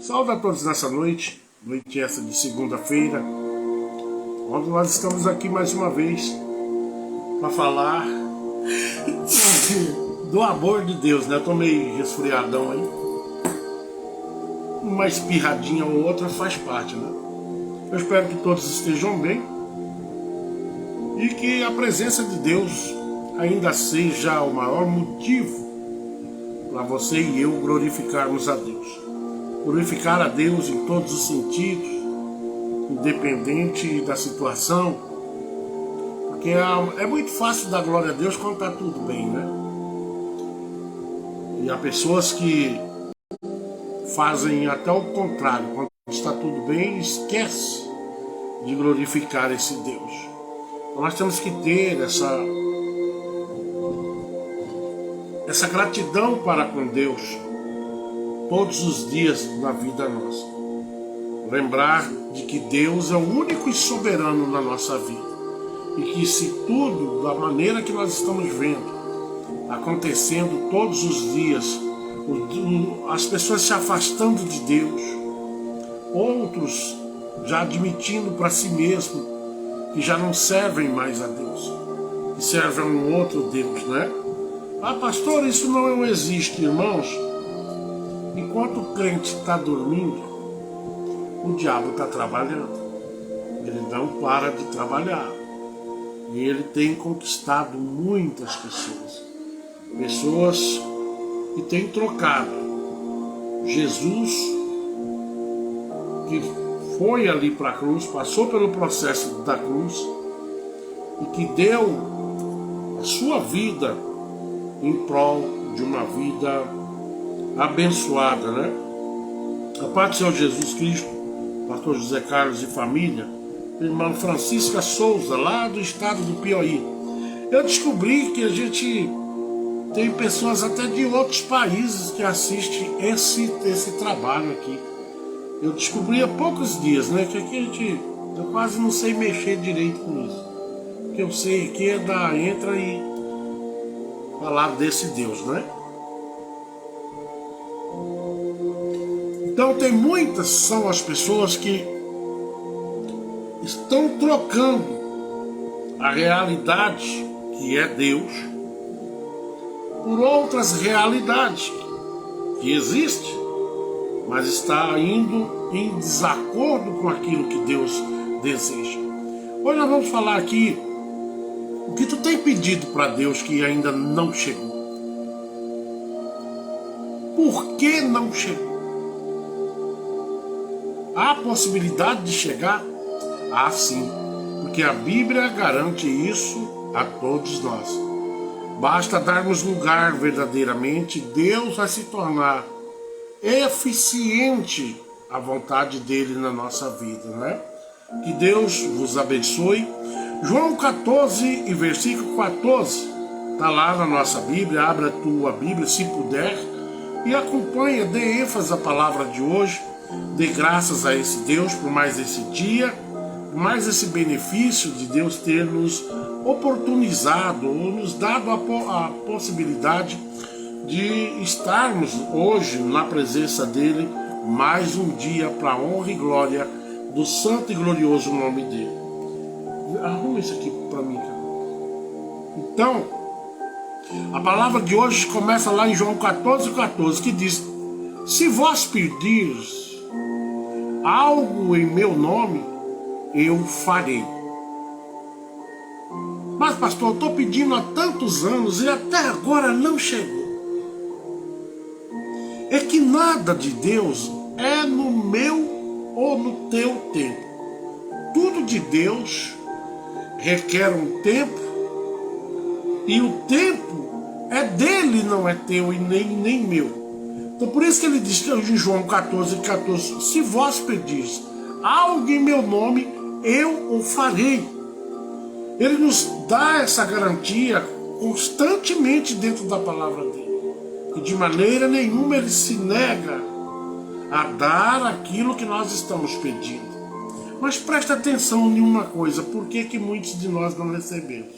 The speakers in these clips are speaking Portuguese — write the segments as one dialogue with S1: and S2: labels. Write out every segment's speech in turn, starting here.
S1: Saúde a todos nessa noite essa de segunda-feira, onde nós estamos aqui mais uma vez para falar do amor de Deus, né? Eu tô meio resfriadão aí, uma espirradinha ou outra faz parte, né? Eu espero que todos estejam bem e que a presença de Deus ainda seja o maior motivo para você e eu glorificarmos a Deus. Glorificar a Deus em todos os sentidos, independente da situação, porque é muito fácil dar glória a Deus quando está tudo bem, né? E há pessoas que fazem até o contrário, quando está tudo bem, esquece de glorificar esse Deus. Então nós temos que ter essa gratidão para com Deus todos os dias da vida nossa. Lembrar de que Deus é o único e soberano na nossa vida. E que se tudo, da maneira que nós estamos vendo, acontecendo todos os dias, as pessoas se afastando de Deus, outros já admitindo para si mesmo que já não servem mais a Deus, que servem a um outro Deus, né? Ah, pastor, isso não existe, irmãos. Enquanto o crente está dormindo, o diabo está trabalhando. Ele não para de trabalhar. E ele tem conquistado muitas pessoas. Pessoas que têm trocado Jesus, que foi ali para a cruz, passou pelo processo da cruz, e que deu a sua vida em prol de uma vida abençoada, né? A paz do Senhor Jesus Cristo, pastor José Carlos e família, irmã Francisca Souza, lá do estado do Piauí. Eu descobri que a gente tem pessoas até de outros países que assistem esse trabalho aqui. Eu descobri há poucos dias, né? Que aqui eu quase não sei mexer direito com isso. O que eu sei aqui é entra e falar desse Deus, né? Então são as pessoas que estão trocando a realidade, que é Deus, por outras realidades que existem, mas está indo em desacordo com aquilo que Deus deseja. Hoje nós vamos falar aqui o que tu tem pedido para Deus que ainda não chegou. Por que não chegou? Há possibilidade de chegar? Ah, sim, porque a Bíblia garante isso a todos nós. Basta darmos lugar verdadeiramente, Deus vai se tornar eficiente a vontade dele na nossa vida, né? Que Deus vos abençoe. João 14 e versículo 14, está lá na nossa Bíblia. Abra a tua Bíblia se puder e acompanha, dê ênfase à palavra de hoje. Dê graças a esse Deus por mais esse dia, por mais esse benefício de Deus ter nos oportunizado ou nos dado a possibilidade de estarmos hoje na presença dele mais um dia para a honra e glória do santo e glorioso nome dele. Arruma isso aqui para mim, cara. Então, a palavra de hoje começa lá em João 14, que diz: se vós pedires algo em meu nome, eu farei. Mas pastor, eu estou pedindo há tantos anos e até agora não chegou. É que nada de Deus é no meu ou no teu tempo. Tudo de Deus requer um tempo, e o tempo é dele, não é teu e nem meu. Então por isso que ele diz em João 14, se vós pedis algo em meu nome, eu o farei. Ele nos dá essa garantia constantemente dentro da palavra dele. E de maneira nenhuma ele se nega a dar aquilo que nós estamos pedindo. Mas presta atenção em uma coisa: por que muitos de nós não recebemos?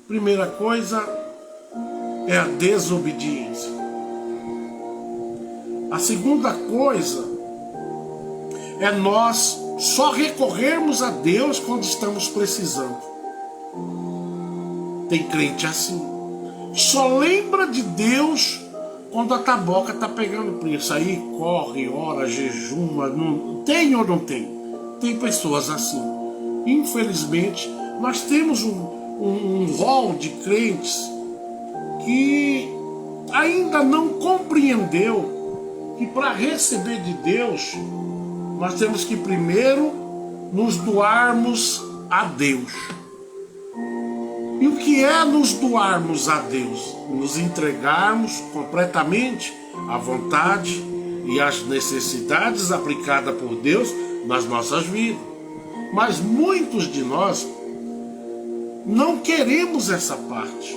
S1: Primeira coisa é a desobediência. A segunda coisa é nós só recorrermos a Deus quando estamos precisando. Tem crente assim. Só lembra de Deus quando a taboca está pegando preço. Aí corre, ora, jejuma. Não, tem ou não tem? Tem pessoas assim. Infelizmente, nós temos um rol de crentes que ainda não compreendeu que para receber de Deus, nós temos que primeiro nos doarmos a Deus. E o que é nos doarmos a Deus? Nos entregarmos completamente à vontade e às necessidades aplicadas por Deus nas nossas vidas. Mas muitos de nós não queremos essa parte.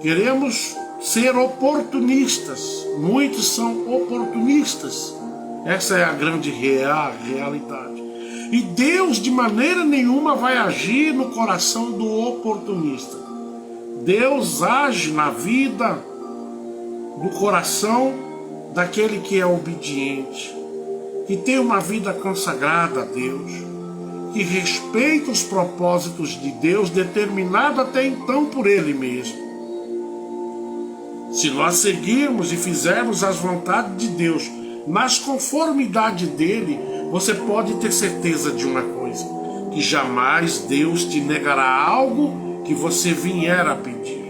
S1: Queremos ser oportunistas. Muitos são oportunistas. Essa é a grande realidade. E Deus de maneira nenhuma vai agir no coração do oportunista. Deus age na vida, no coração daquele que é obediente, que tem uma vida consagrada a Deus, que respeita os propósitos de Deus, determinado até então por Ele mesmo. Se nós seguirmos e fizermos as vontades de Deus, nas conformidades dele, você pode ter certeza de uma coisa, que jamais Deus te negará algo que você vier a pedir.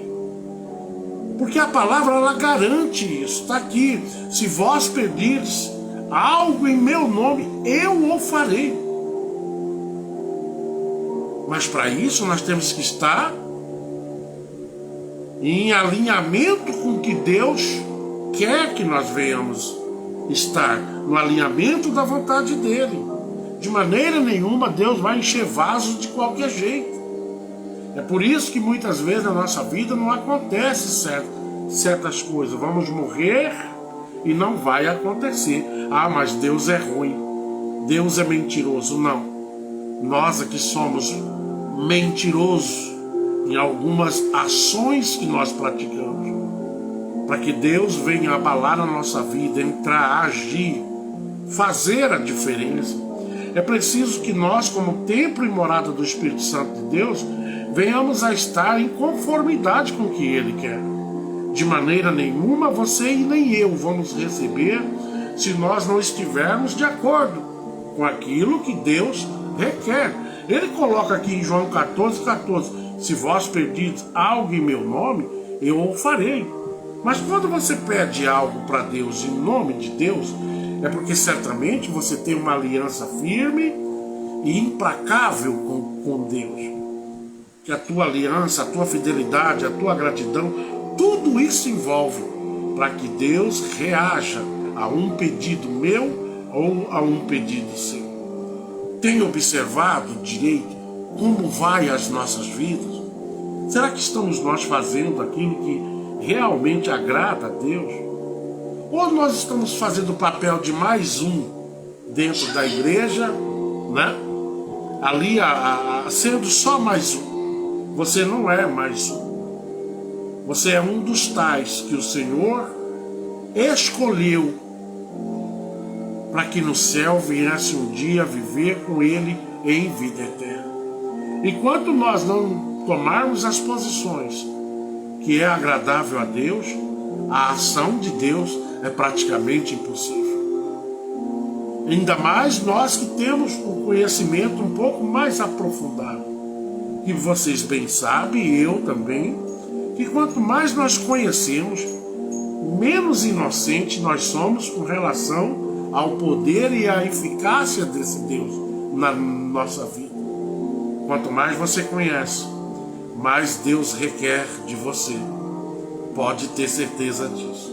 S1: Porque a palavra, ela garante isso, está aqui. Se vós pedirdes algo em meu nome, eu o farei. Mas para isso nós temos que estar em alinhamento com o que Deus quer que nós venhamos estar, no alinhamento da vontade dele. De maneira nenhuma Deus vai encher vasos de qualquer jeito. É por isso que muitas vezes na nossa vida não acontece certas coisas. Vamos morrer e não vai acontecer. Ah, mas Deus é ruim, Deus é mentiroso. Não, nós aqui somos mentirosos em algumas ações que nós praticamos. Para que Deus venha abalar a nossa vida, entrar, agir, fazer a diferença, é preciso que nós, como templo e morada do Espírito Santo de Deus, venhamos a estar em conformidade com o que Ele quer. De maneira nenhuma você e nem eu vamos receber se nós não estivermos de acordo com aquilo que Deus requer. Ele coloca aqui em João 14:14, se vós pedirdes algo em meu nome, eu o farei. Mas quando você pede algo para Deus em nome de Deus, é porque certamente você tem uma aliança firme e implacável com Deus. Que a tua aliança, a tua fidelidade, a tua gratidão, tudo isso envolve para que Deus reaja a um pedido meu ou a um pedido seu. Tem observado direito como vai as nossas vidas? Será que estamos nós fazendo aquilo que realmente agrada a Deus? Ou nós estamos fazendo o papel de mais um dentro da igreja, né? Ali sendo só mais um. Você não é mais um. Você é um dos tais que o Senhor escolheu para que no céu viesse um dia viver com Ele em vida eterna. Enquanto nós não tomarmos as posições que é agradável a Deus, a ação de Deus é praticamente impossível. Ainda mais nós que temos um conhecimento um pouco mais aprofundado. E vocês bem sabem, e eu também, que quanto mais nós conhecemos, menos inocentes nós somos com relação ao poder e à eficácia desse Deus na nossa vida. Quanto mais você conhece, mais Deus requer de você. Pode ter certeza disso.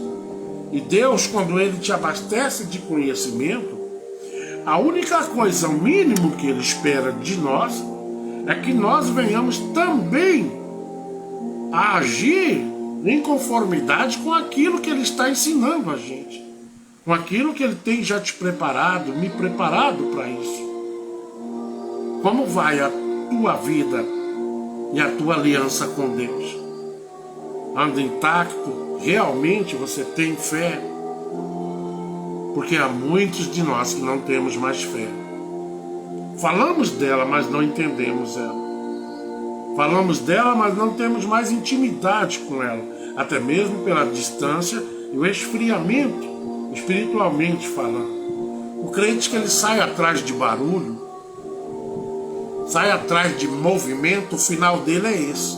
S1: E Deus, quando Ele te abastece de conhecimento, a única coisa, o mínimo que Ele espera de nós, é que nós venhamos também a agir em conformidade com aquilo que Ele está ensinando a gente, com aquilo que Ele tem já te preparado, me preparado para isso. Como vai a tua vida e a tua aliança com Deus? Anda intacto? Realmente você tem fé? Porque há muitos de nós que não temos mais fé. Falamos dela, mas não entendemos ela. Falamos dela, mas não temos mais intimidade com ela, até mesmo pela distância e o esfriamento, espiritualmente falando. O crente que ele sai atrás de barulho, sai atrás de movimento, o final dele é esse.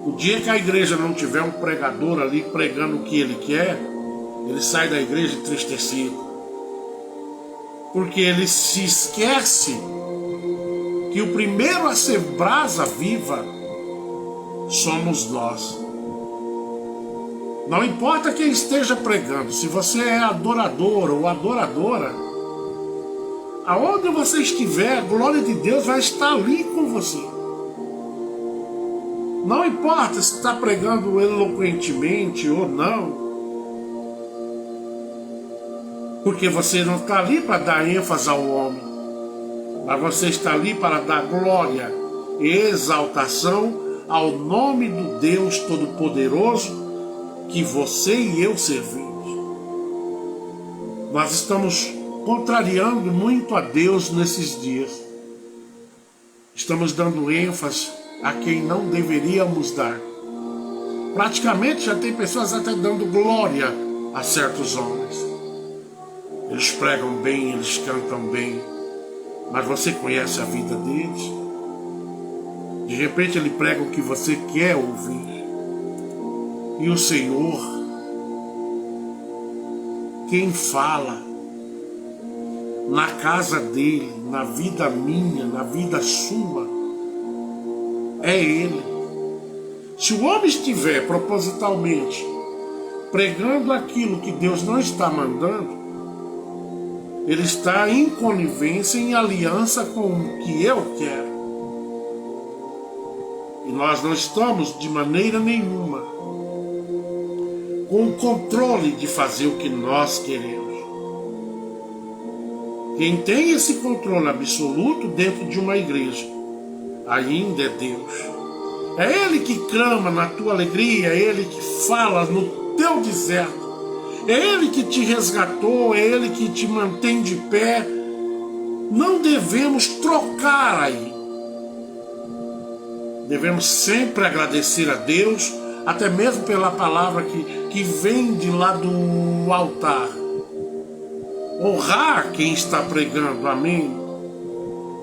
S1: O dia que a igreja não tiver um pregador ali pregando o que ele quer, ele sai da igreja entristecido. Porque ele se esquece que o primeiro a ser brasa viva somos nós. Não importa quem esteja pregando, se você é adorador ou adoradora, aonde você estiver, a glória de Deus vai estar ali com você. Não importa se está pregando eloquentemente ou não, porque você não está ali para dar ênfase ao homem, mas você está ali para dar glória e exaltação ao nome do Deus Todo-Poderoso que você e eu servimos. Nós estamos contrariando muito a Deus nesses dias. Estamos dando ênfase a quem não deveríamos dar. Praticamente já tem pessoas até dando glória a certos homens. Eles pregam bem, eles cantam bem, mas você conhece a vida deles? De repente ele prega o que você quer ouvir. E o Senhor, quem fala na casa dele, na vida minha, na vida sua, é Ele. Se o homem estiver propositalmente pregando aquilo que Deus não está mandando, ele está em conivência, em aliança com o que eu quero. E nós não estamos de maneira nenhuma com o controle de fazer o que nós queremos. Quem tem esse controle absoluto dentro de uma igreja ainda é Deus. É Ele que clama na tua alegria, é Ele que fala no teu deserto, é Ele que te resgatou, é Ele que te mantém de pé. Não devemos trocar aí. Devemos sempre agradecer a Deus, até mesmo pela palavra que vem de lá do altar. Honrar quem está pregando, amém?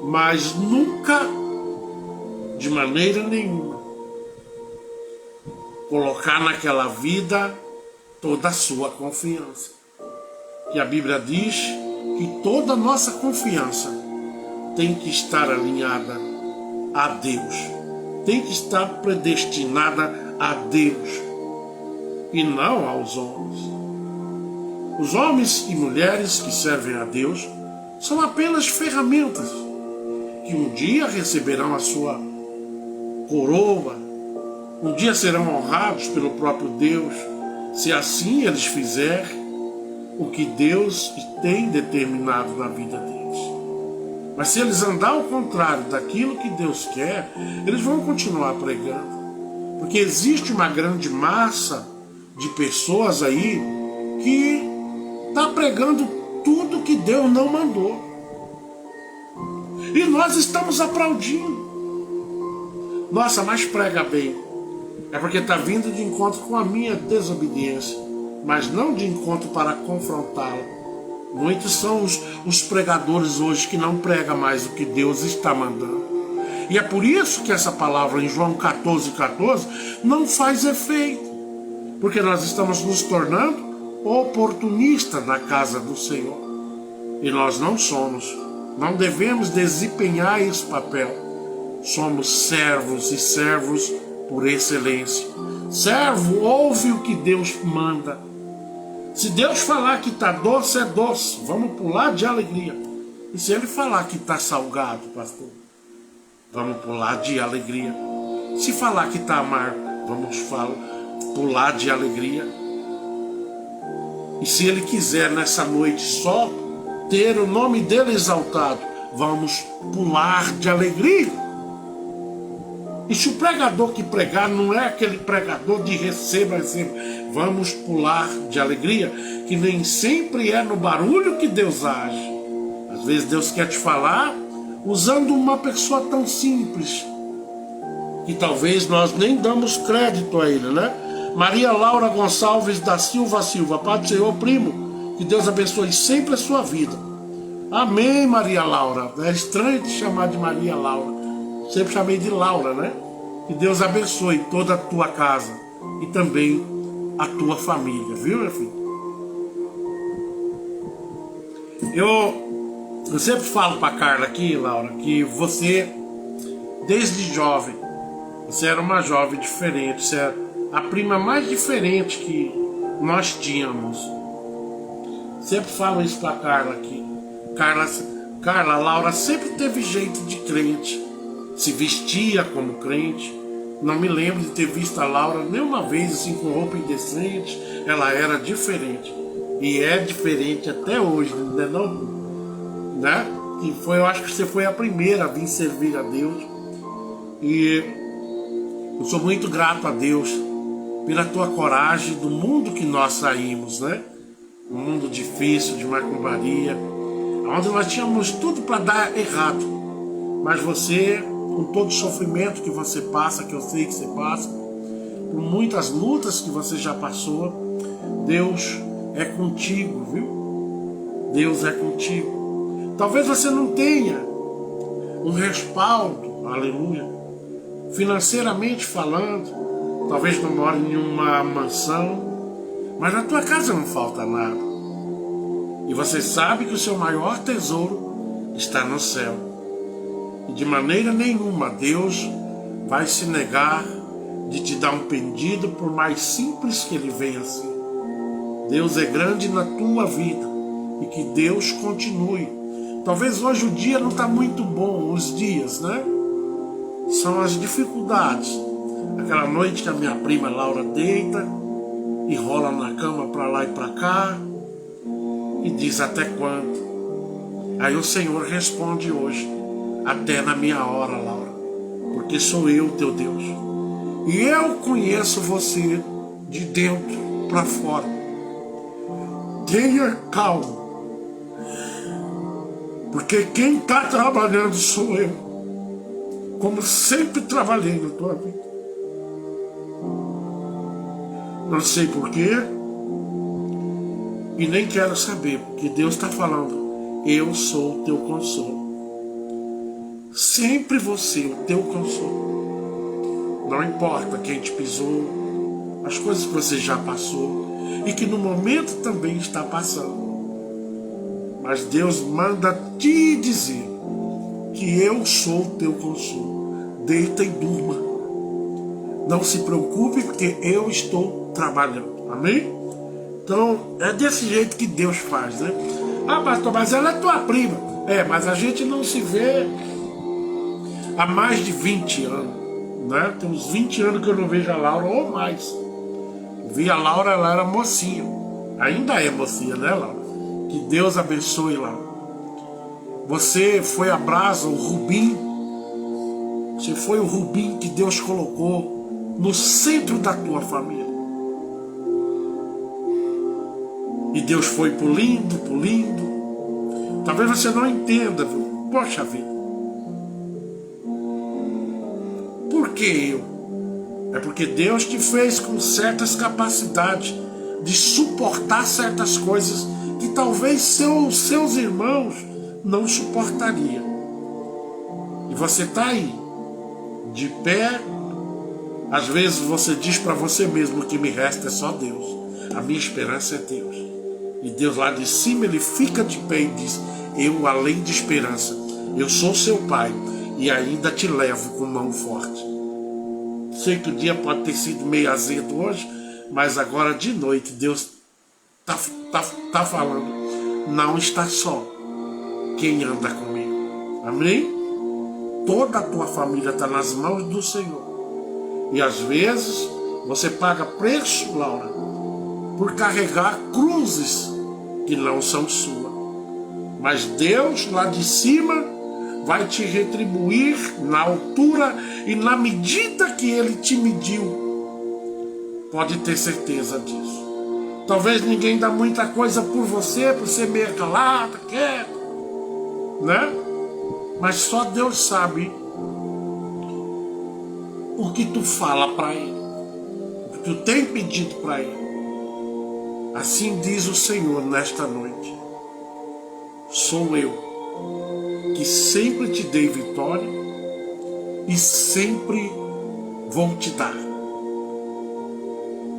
S1: Mas nunca, de maneira nenhuma, colocar naquela vida toda a sua confiança. Que a Bíblia diz que toda a nossa confiança tem que estar alinhada a Deus. Tem que estar predestinada a Deus e não aos homens. Os homens e mulheres que servem a Deus são apenas ferramentas que um dia receberão a sua coroa, um dia serão honrados pelo próprio Deus, se assim eles fizerem o que Deus tem determinado na vida deles. Mas se eles andar ao contrário daquilo que Deus quer, eles vão continuar pregando. Porque existe uma grande massa de pessoas aí que está pregando tudo que Deus não mandou. E nós estamos aplaudindo. Nossa, mas prega bem. É porque está vindo de encontro com a minha desobediência, mas não de encontro para confrontá-la. Muitos são os pregadores hoje que não pregam mais o que Deus está mandando. E é por isso que essa palavra em João 14,14 não faz efeito. Porque nós estamos nos tornando oportunistas na casa do Senhor. E nós não somos. Não devemos desempenhar esse papel. Somos servos e servos por excelência. Servo ouve o que Deus manda. Se Deus falar que está doce, é doce. Vamos pular de alegria. E se Ele falar que está salgado, pastor, vamos pular de alegria. Se falar que está amargo, vamos pular de alegria. E se Ele quiser nessa noite só ter o nome dEle exaltado, vamos pular de alegria. E se o pregador que pregar não é aquele pregador de receba, Vamos pular de alegria, que nem sempre é no barulho que Deus age. Às vezes Deus quer te falar usando uma pessoa tão simples, que talvez nós nem damos crédito a ele, né? Maria Laura Gonçalves da Silva Silva, Pai do Senhor, primo, que Deus abençoe sempre a sua vida. Amém, Maria Laura. É estranho te chamar de Maria Laura. Sempre chamei de Laura, né? Que Deus abençoe toda a tua casa e também a tua família, viu, meu filho? Eu sempre falo pra Carla aqui, Laura, que você, desde jovem, você era uma jovem diferente, você era a prima mais diferente que nós tínhamos. Sempre falo isso pra Carla aqui. Carla, Laura sempre teve jeito de crente, se vestia como crente. Não me lembro de ter visto a Laura nenhuma vez assim com roupa indecente. Ela era diferente. E é diferente até hoje, né? Que foi, eu acho que você foi a primeira a vir servir a Deus. E eu sou muito grato a Deus pela tua coragem do mundo que nós saímos, né? Um mundo difícil, de macumbaria, onde nós tínhamos tudo para dar errado. Mas você, com todo o sofrimento que você passa, que eu sei que você passa, por muitas lutas que você já passou, Deus é contigo, viu? Deus é contigo. Talvez você não tenha um respaldo, aleluia, financeiramente falando, talvez não more em uma mansão, mas na tua casa não falta nada. E você sabe que o seu maior tesouro está no céu. E de maneira nenhuma Deus vai se negar de te dar um pedido, por mais simples que ele venha ser. Deus é grande na tua vida e que Deus continue. Talvez hoje o dia não está muito bom, os dias, né? São as dificuldades. Aquela noite que a minha prima Laura deita e rola na cama para lá e para cá e diz: até quando? Aí o Senhor responde hoje: até na minha hora, Laura, porque sou eu, teu Deus, e eu conheço você de dentro para fora. Tenha calma, porque quem está trabalhando sou eu, como sempre trabalhei na tua vida. Não sei porquê e nem quero saber, porque Deus está falando: eu sou o teu consolo. Sempre você, o teu consolo. Não importa quem te pisou, as coisas que você já passou e que no momento também está passando. Mas Deus manda te dizer que eu sou o teu consolo. Deita e durma. Não se preocupe, porque eu estou trabalhando. Amém? Então, é desse jeito que Deus faz, né? Ah, pastor, mas ela é tua prima. É, mas a gente não se vê há mais de 20 anos, né? Tem uns 20 anos que eu não vejo a Laura, ou mais. Vi a Laura, ela era mocinha. Ainda é mocinha, né, Laura? Que Deus abençoe, Laura. Você foi a brasa, o rubim. Você foi o rubim que Deus colocou no centro da tua família. E Deus foi pulindo, pulindo. Talvez você não entenda, viu? Poxa vida. Por que eu? É porque Deus te fez com certas capacidades de suportar certas coisas que talvez seus irmãos não suportariam. E você está aí, de pé. Às vezes você diz para você mesmo: o que me resta é só Deus. A minha esperança é Deus. E Deus lá de cima, ele fica de pé e diz: eu, além de esperança, eu sou seu pai e ainda te levo com mão forte. Sei que o dia pode ter sido meio azedo hoje, mas agora de noite Deus tá falando: não está só quem anda comigo. Amém? Toda a tua família está nas mãos do Senhor. E às vezes você paga preço, Laura, por carregar cruzes que não são suas. Mas Deus lá de cima vai te retribuir na altura e na medida que Ele te mediu. Pode ter certeza disso. Talvez ninguém dá muita coisa por você, por ser meio calado, quieto, né? Mas só Deus sabe o que tu fala para Ele, o que tu tem pedido para Ele. Assim diz o Senhor nesta noite: sou eu que sempre te dei vitória e sempre vou te dar.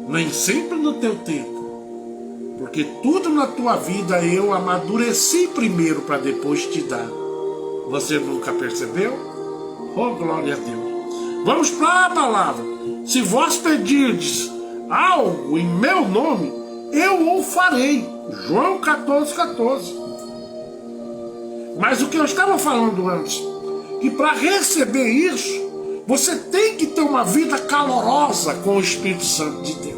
S1: Nem sempre no teu tempo, porque tudo na tua vida eu amadureci primeiro para depois te dar. Você nunca percebeu? Oh, glória a Deus. Vamos para a palavra. Se vós pedirdes algo em meu nome, eu o farei. João 14:14. Mas o que eu estava falando antes, que para receber isso, você tem que ter uma vida calorosa com o Espírito Santo de Deus.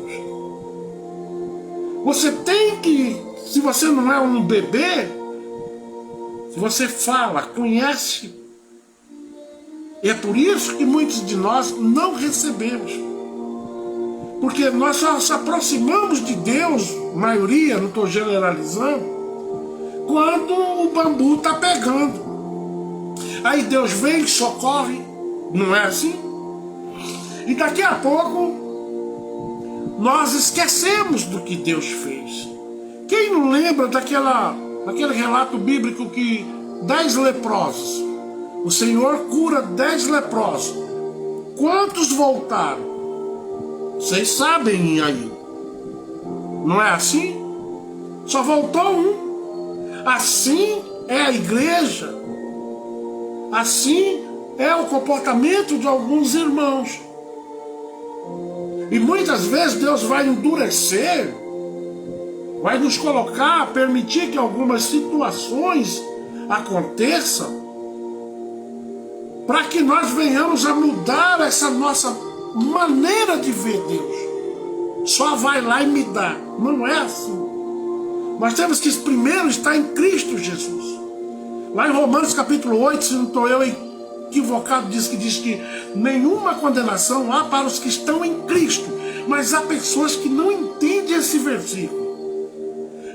S1: Você tem que, se você não é um bebê, se você fala, conhece, é por isso que muitos de nós não recebemos. Porque nós só nos aproximamos de Deus, maioria, não estou generalizando, quando o bambu está pegando. Aí Deus vem e socorre, não é assim? E daqui a pouco nós esquecemos do que Deus fez. Quem não lembra daquele relato bíblico que 10 leprosos, o Senhor cura 10 leprosos. Quantos voltaram? Vocês sabem aí. Não é assim? Só voltou um. Assim é a igreja. Assim é o comportamento de alguns irmãos. E muitas vezes Deus vai endurecer, vai nos colocar, permitir que algumas situações aconteçam, para que nós venhamos a mudar essa nossa maneira de ver Deus. Só vai lá e me dá. Não é assim. Nós temos que primeiro estar em Cristo Jesus. Lá em Romanos capítulo 8, se não estou eu equivocado, diz que nenhuma condenação há para os que estão em Cristo. Mas há pessoas que não entendem esse versículo.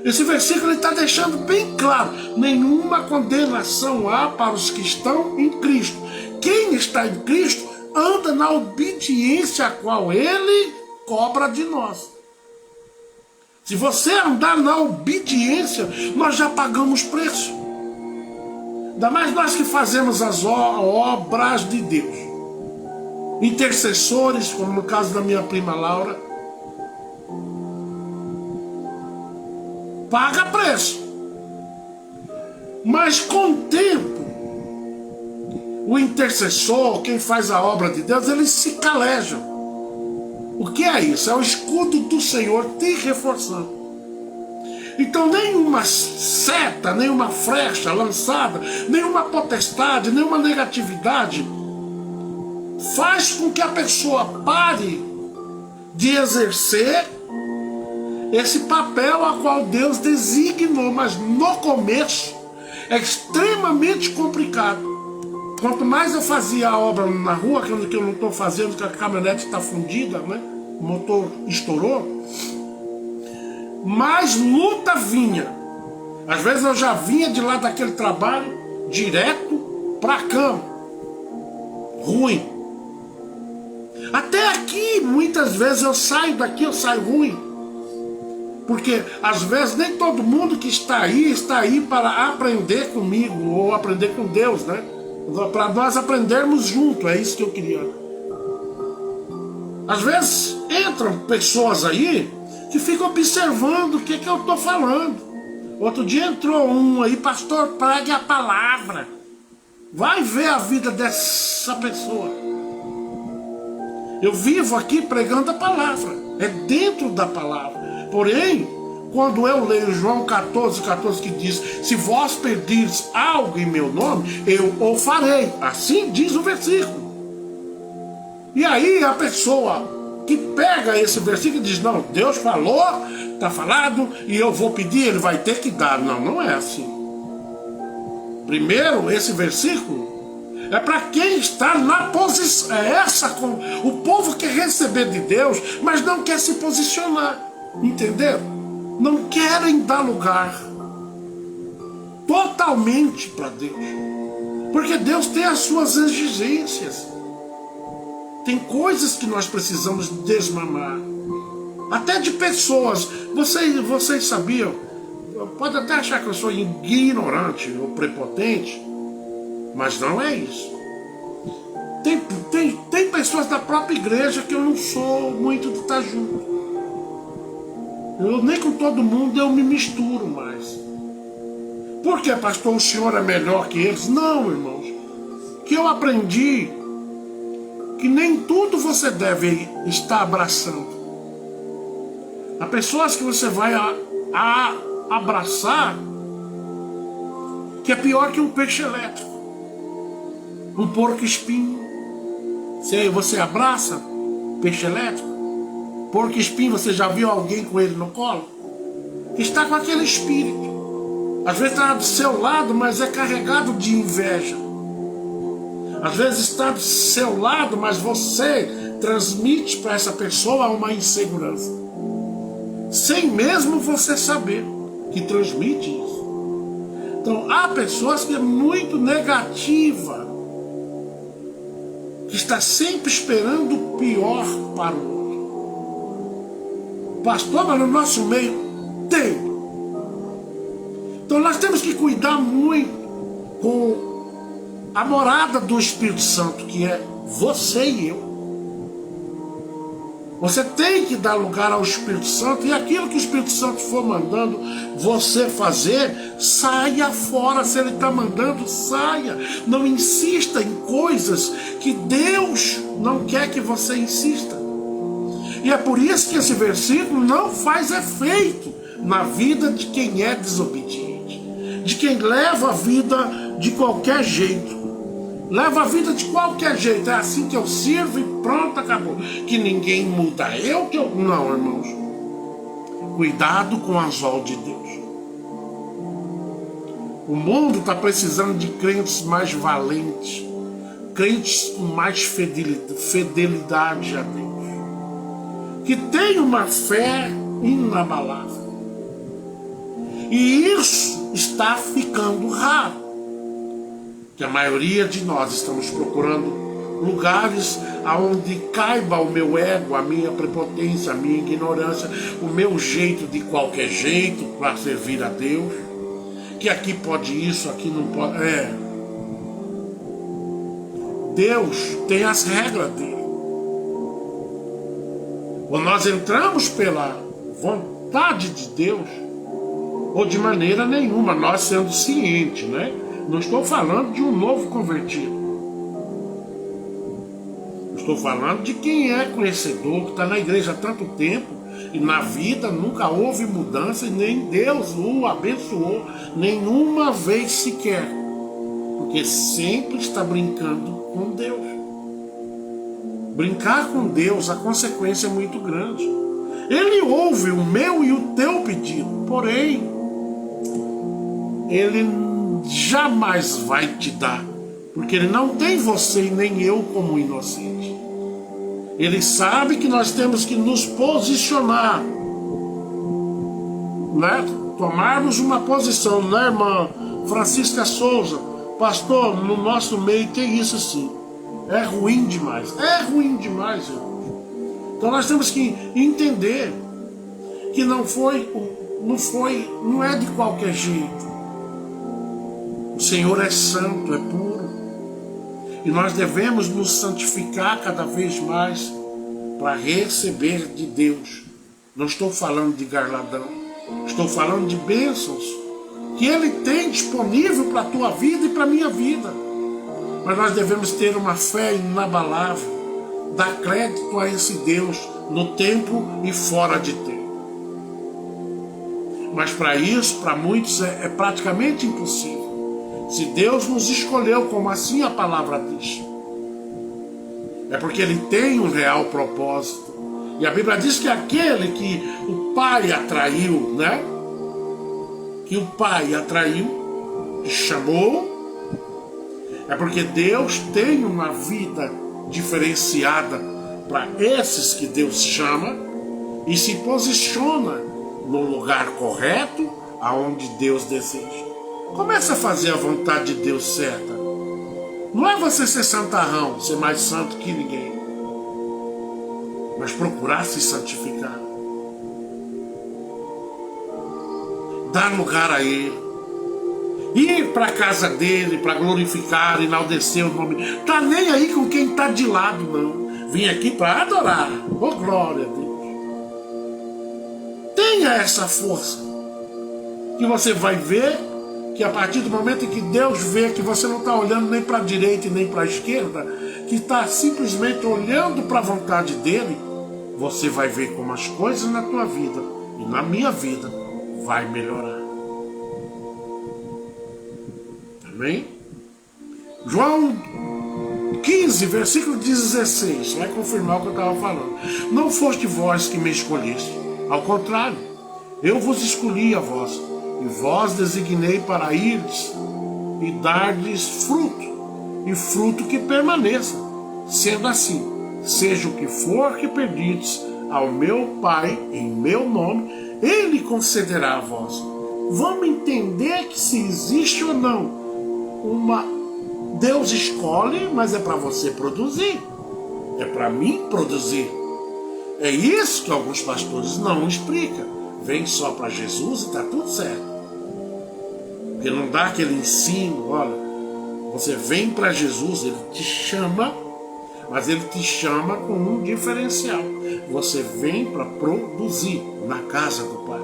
S1: Esse versículo está deixando bem claro: nenhuma condenação há para os que estão em Cristo. Quem está em Cristo anda na obediência a qual Ele cobra de nós. Se você andar na obediência, nós já pagamos preço. Ainda mais nós que fazemos as obras de Deus. Intercessores, como no caso da minha prima Laura, paga preço. Mas com o tempo, o intercessor, quem faz a obra de Deus, eles se calejam. O que é isso? É o escudo do Senhor te reforçando. Então nenhuma seta, nenhuma flecha lançada, nenhuma potestade, nenhuma negatividade faz com que a pessoa pare de exercer esse papel a qual Deus designou. Mas no começo é extremamente complicado. Quanto mais eu fazia a obra na rua, que eu não estou fazendo, que a caminhonete está fundida, né? O motor estourou, mais luta vinha. Às vezes eu já vinha de lá daquele trabalho direto para a cama. Ruim. Até aqui, muitas vezes eu saio daqui, eu saio ruim. Porque às vezes nem todo mundo que está aí para aprender comigo ou aprender com Deus, né? Para nós aprendermos junto, é isso que eu queria. Às vezes entram pessoas aí que ficam observando o que eu estou falando. Outro dia entrou um aí: pastor, pregue a palavra. Vai ver a vida dessa pessoa. Eu vivo aqui pregando a palavra, é dentro da palavra. Porém, quando eu leio João 14:14, que diz: se vós pedirdes algo em meu nome, eu o farei. Assim diz o versículo. E aí a pessoa que pega esse versículo e diz: não, Deus falou, está falado, e eu vou pedir, Ele vai ter que dar. Não, não é assim. Primeiro, esse versículo É para quem está na posição. É essa com o povo quer receber de Deus, mas não quer se posicionar. Entenderam? Não querem dar lugar totalmente para Deus. Porque Deus tem as suas exigências. Tem coisas que nós precisamos desmamar. Até de pessoas. Vocês sabiam? Pode até achar que eu sou ignorante ou prepotente, mas não é isso. Tem pessoas da própria igreja que eu não sou muito de estar junto. Nem com todo mundo eu me misturo mais. Por que, pastor, o senhor é melhor que eles? Não, irmãos. Que eu aprendi que nem tudo você deve estar abraçando. Há pessoas que você vai abraçar que é pior que um peixe elétrico, um porco-espinho. Se você abraça peixe elétrico, porco-espinho, você já viu alguém com ele no colo? Que está com aquele espírito. Às vezes está do seu lado, mas é carregado de inveja. Às vezes está do seu lado, mas você transmite para essa pessoa uma insegurança, sem mesmo você saber que transmite isso. Então há pessoas que é muito negativa, que está sempre esperando o pior para o outro. Pastor, mas no nosso meio tem. Então nós temos que cuidar muito com a morada do Espírito Santo, que é você e eu. Você tem que dar lugar ao Espírito Santo, e aquilo que o Espírito Santo for mandando você fazer, saia fora. Se ele está mandando, saia. Não insista em coisas que Deus não quer que você insista. E é por isso que esse versículo não faz efeito na vida de quem é desobediente, de quem leva a vida de qualquer jeito. Leva a vida de qualquer jeito. É assim que eu sirvo e pronto, acabou. Que ninguém muda. Não, irmãos. Cuidado com o anzol de Deus. O mundo está precisando de crentes mais valentes. Crentes com mais fidelidade a Deus. Que tem uma fé inabalável. E isso está ficando raro. Que a maioria de nós estamos procurando lugares aonde caiba o meu ego, a minha prepotência, a minha ignorância, o meu jeito de qualquer jeito para servir a Deus. Que aqui pode isso, aqui não pode. Deus tem as regras dele. Quando nós entramos pela vontade de Deus, ou de maneira nenhuma, nós sendo cientes, né? Não estou falando de um novo convertido. Estou falando de quem é conhecedor, que está na igreja há tanto tempo e na vida nunca houve mudança e nem Deus o abençoou nenhuma vez sequer. Porque sempre está brincando com Deus. Brincar com Deus, a consequência é muito grande. Ele ouve o meu e o teu pedido, porém, Ele jamais vai te dar, porque Ele não tem você e nem eu como inocente. Ele sabe que nós temos que nos posicionar, né? Tomarmos uma posição, né, irmã Francisca Souza? Pastor, no nosso meio tem isso sim. É ruim demais, irmãos. Então nós temos que entender que não é de qualquer jeito. O Senhor é santo, é puro. E nós devemos nos santificar cada vez mais para receber de Deus. Não estou falando de garladão. Estou falando de bênçãos que Ele tem disponível para a tua vida e para a minha vida. Mas nós devemos ter uma fé inabalável. Dar crédito a esse Deus no tempo e fora de tempo. Mas para isso, para muitos, é praticamente impossível. Se Deus nos escolheu, como assim a palavra diz, é porque Ele tem um real propósito. E a Bíblia diz que aquele que o Pai atraiu, né? Que o Pai atraiu, chamou, É porque Deus tem uma vida diferenciada para esses que Deus chama e se posiciona no lugar correto aonde Deus deseja. Comece a fazer a vontade de Deus certa. Não é você ser santarrão, ser mais santo que ninguém, mas procurar se santificar. Dar lugar a Ele. Ir para a casa dele para glorificar, enaltecer o nome. Tá nem aí com quem está de lado, não. Vim aqui para adorar. Oh, glória a Deus. Tenha essa força. Que você vai ver que a partir do momento em que Deus vê que você não está olhando nem para a direita e nem para a esquerda, que está simplesmente olhando para a vontade dele, você vai ver como as coisas na tua vida e na minha vida vai melhorar. Amém? João 15, versículo 16, vai confirmar o que eu estava falando. Não foste vós que me escolheste, ao contrário, eu vos escolhi a vós, e vós designei para irdes e dardes fruto, e fruto que permaneça. Sendo assim, seja o que for que pedides ao meu Pai em meu nome, Ele concederá a vós. Vamos entender que se existe ou não Deus escolhe, mas é para você produzir. É para mim produzir. É isso que alguns pastores não explicam. Vem só para Jesus e está tudo certo. Porque não dá aquele ensino, olha, você vem para Jesus, Ele te chama, mas Ele te chama com um diferencial. Você vem para produzir na casa do Pai.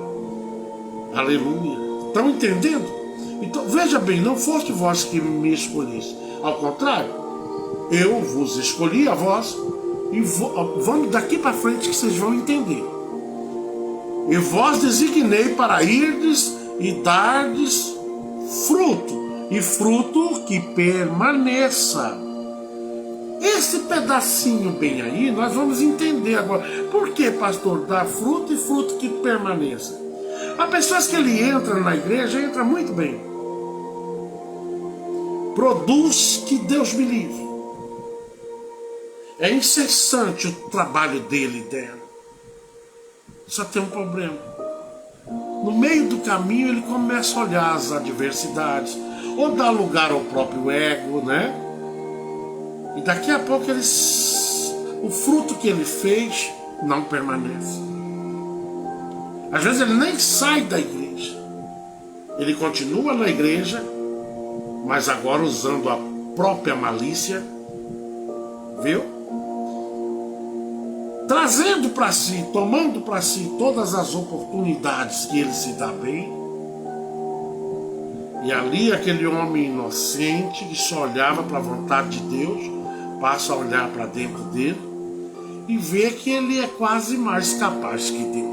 S1: Aleluia. Estão entendendo? Então, veja bem, não foste vós que me escolheste. Ao contrário, eu vos escolhi a vós. E vamos daqui para frente que vocês vão entender. E vós designei para irdes e dardes fruto. E fruto que permaneça. Esse pedacinho bem aí, nós vamos entender agora. Por que, pastor, dar fruto e fruto que permaneça? Há pessoas que ele entra na igreja, entra muito bem. Produz que Deus me livre. É incessante o trabalho dele e dela. Só tem um problema. No meio do caminho ele começa a olhar as adversidades, ou dá lugar ao próprio ego, né? E daqui a pouco o fruto que ele fez não permanece. Às vezes ele nem sai da igreja. Ele continua na igreja, mas agora usando a própria malícia, viu? Trazendo para si, tomando para si todas as oportunidades que ele se dá bem. E ali aquele homem inocente que só olhava para a vontade de Deus, passa a olhar para dentro dele e vê que ele é quase mais capaz que Deus.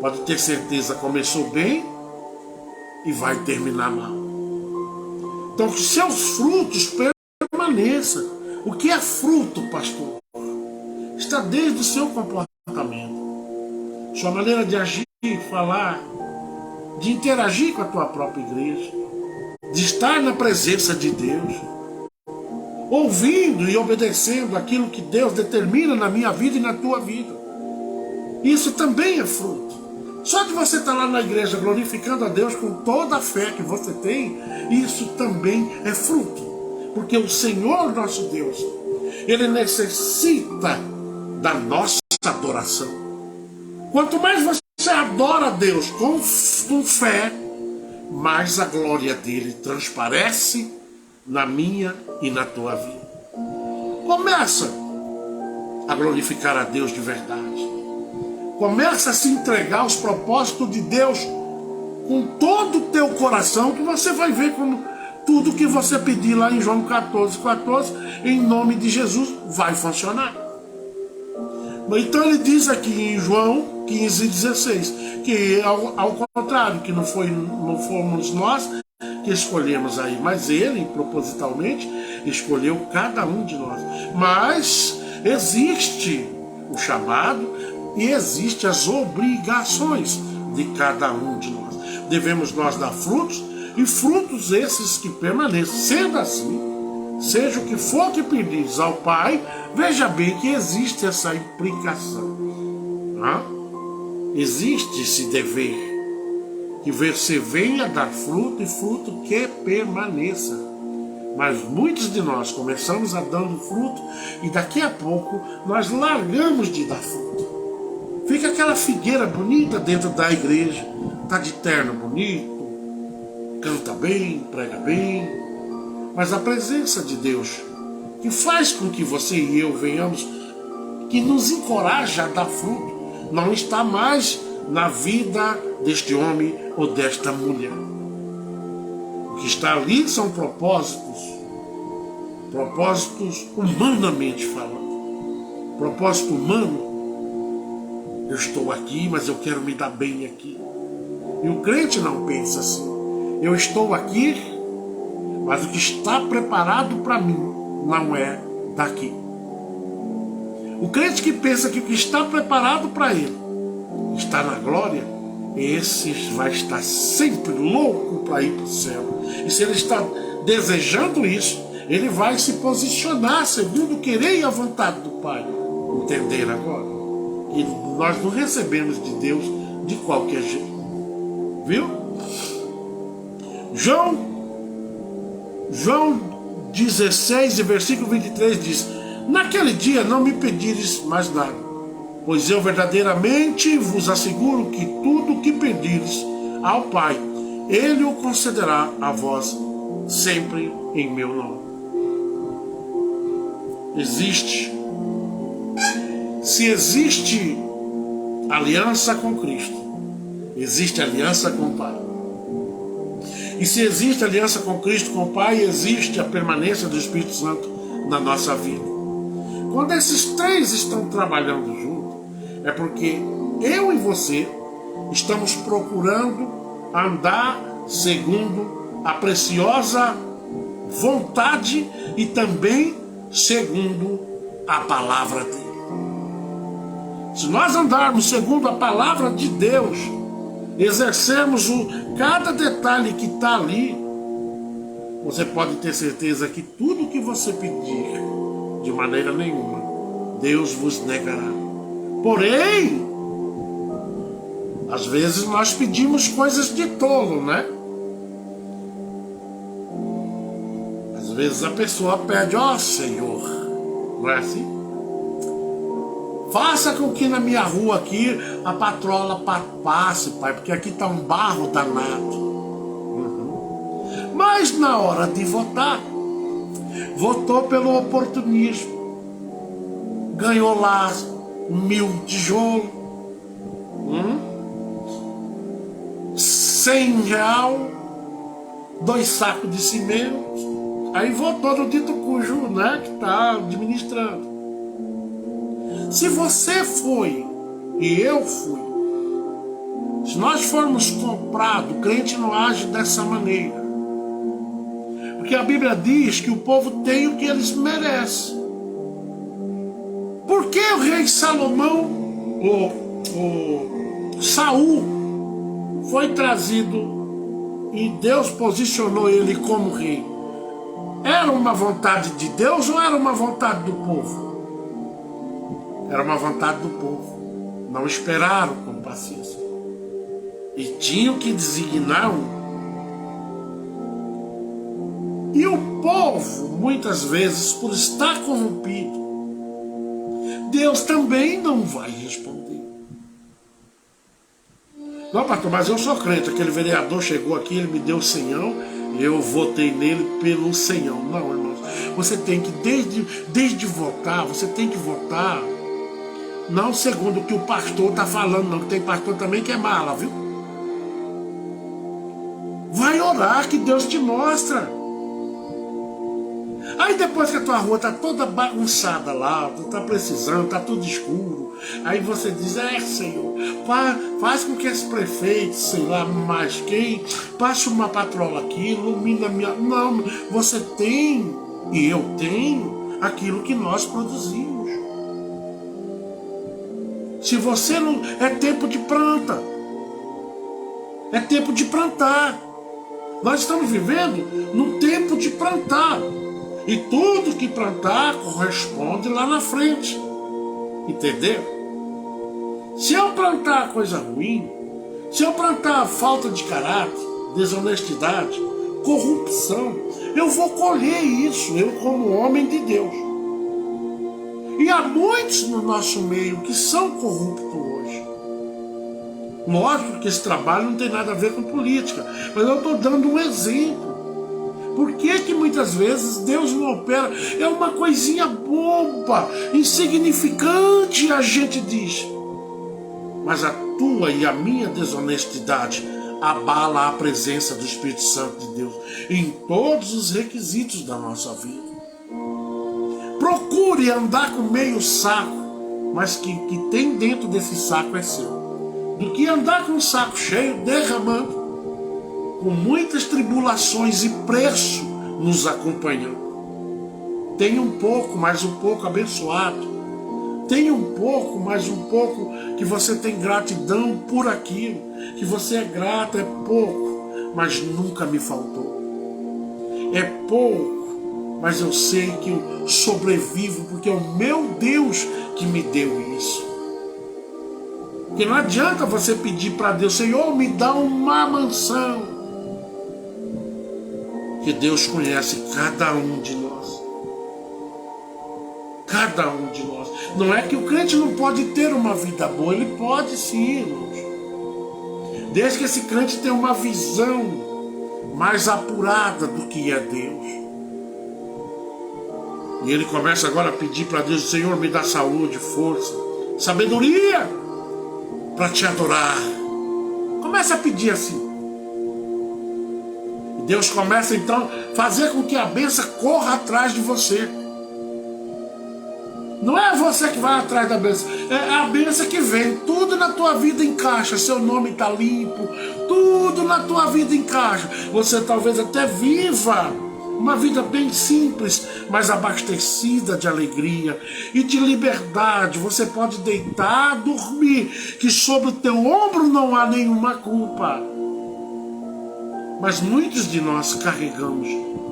S1: Pode ter certeza, começou bem e vai terminar mal. Então que seus frutos permaneçam. O que é fruto, pastor? Está desde o seu comportamento, sua maneira de agir, falar, de interagir com a tua própria igreja, de estar na presença de Deus, ouvindo e obedecendo aquilo que Deus determina na minha vida e na tua vida. Isso também é fruto. Só de você estar lá na igreja glorificando a Deus com toda a fé que você tem, isso também é fruto. Porque o Senhor nosso Deus, Ele necessita da nossa adoração. Quanto mais você adora a Deus com fé, mais a glória dele transparece na minha e na tua vida. Começa a glorificar a Deus de verdade. Começa a se entregar aos propósitos de Deus com todo o teu coração, que você vai ver como tudo que você pedir lá em João 14, em nome de Jesus, vai funcionar. Então ele diz aqui em João 15:16, que ao contrário, que não fomos nós que escolhemos aí, mas ele propositalmente escolheu cada um de nós. Mas existe o chamado e existe as obrigações de cada um de nós. Devemos nós dar frutos e frutos esses que permaneçam. Sendo assim, seja o que for que pedires ao Pai, veja bem que existe essa implicação. Existe esse dever, que você venha dar fruto e fruto que permaneça. Mas muitos de nós começamos a dando fruto e daqui a pouco nós largamos de dar fruto. Fica aquela figueira bonita dentro da igreja, tá de terno bonito, canta bem, prega bem, mas a presença de Deus, que faz com que você e eu venhamos, que nos encoraja a dar fruto, não está mais na vida deste homem ou desta mulher. O que está ali são propósitos humanamente falando. Propósito humano, eu estou aqui, mas eu quero me dar bem aqui. E o crente não pensa assim. Eu estou aqui, mas o que está preparado para mim não é daqui. O crente que pensa que o que está preparado para ele está na glória, esse vai estar sempre louco para ir para o céu. E se ele está desejando isso, ele vai se posicionar segundo o querer e a vontade do Pai. Entenderam agora? E nós não recebemos de Deus de qualquer jeito. Viu? João 16, versículo 23 diz: naquele dia não me pedires mais nada, pois eu verdadeiramente vos asseguro que tudo o que pedires ao Pai, Ele o concederá a vós sempre em meu nome. Se existe aliança com Cristo, existe aliança com o Pai. E se existe aliança com Cristo, com o Pai, existe a permanência do Espírito Santo na nossa vida. Quando esses três estão trabalhando juntos, é porque eu e você estamos procurando andar segundo a preciosa vontade e também segundo a palavra dele. Se nós andarmos segundo a palavra de Deus, exercermos cada detalhe que está ali, você pode ter certeza que tudo que você pedir, de maneira nenhuma, Deus vos negará. Porém, às vezes nós pedimos coisas de tolo, né? Às vezes a pessoa pede: ó Senhor, não é assim? Faça com que na minha rua aqui a patrola passe, Pai, porque aqui está um barro danado. Mas na hora de votar, votou pelo oportunismo. Ganhou lá 1.000 tijolos, 100 real, 2 sacos de cimento. Aí votou no dito cujo, né, que está administrando. Se você foi e eu fui, se nós formos comprados, o crente não age dessa maneira. Porque a Bíblia diz que o povo tem o que eles merecem. Por que o rei Salomão, o Saul, foi trazido e Deus posicionou ele como rei? Era uma vontade de Deus ou era uma vontade do povo? Era uma vontade do povo. Não esperaram com paciência. E tinham que designar um. E o povo, muitas vezes, por estar corrompido, Deus também não vai responder. Não, pastor, mas eu sou crente. Aquele vereador chegou aqui, ele me deu 100, eu votei nele pelo 100. Não, irmãos. Você tem que, desde votar, você tem que votar não segundo o que o pastor está falando, não, que tem pastor também que é mala, viu? Vai orar que Deus te mostra. Aí depois que a tua rua está toda bagunçada lá, tu está precisando, está tudo escuro, aí você diz: Senhor, faz com que esse prefeito, sei lá mais quem, passe uma patrola aqui, ilumina a minha... Não, você tem, e eu tenho, aquilo que nós produzimos. Se você não... É tempo de planta. É tempo de plantar. Nós estamos vivendo num tempo de plantar. E tudo que plantar corresponde lá na frente. Entendeu? Se eu plantar coisa ruim, se eu plantar falta de caráter, desonestidade, corrupção, eu vou colher isso, eu como homem de Deus. E há muitos no nosso meio que são corruptos hoje. Lógico que esse trabalho não tem nada a ver com política, mas eu estou dando um exemplo. Por que muitas vezes Deus não opera? É uma coisinha boba, insignificante, a gente diz. Mas a tua e a minha desonestidade abala a presença do Espírito Santo de Deus em todos os requisitos da nossa vida. Procure andar com meio saco, mas que tem dentro desse saco é seu. Do que andar com o saco cheio, derramando, com muitas tribulações e preço nos acompanhando. Tenha um pouco, mais um pouco abençoado. Tenha um pouco, mais um pouco que você tem gratidão por aquilo. Que você é grato, é pouco, mas nunca me faltou. É pouco, mas eu sei que eu sobrevivo porque é o meu Deus que me deu isso. Porque não adianta você pedir para Deus, Senhor, me dá uma mansão. Que Deus conhece cada um de nós. Cada um de nós. Não é que o crente não pode ter uma vida boa, ele pode sim, irmãos. Desde que esse crente tenha uma visão mais apurada do que é Deus. E ele começa agora a pedir para Deus, Senhor, me dá saúde, força, sabedoria para te adorar. Começa a pedir assim. Deus começa então a fazer com que a bênção corra atrás de você. Não é você que vai atrás da bênção, é a bênção que vem. Tudo na tua vida encaixa, seu nome está limpo, tudo na tua vida encaixa. Você talvez até viva uma vida bem simples, mas abastecida de alegria e de liberdade. Você pode deitar, dormir, que sobre o teu ombro não há nenhuma culpa. Mas muitos de nós carregamos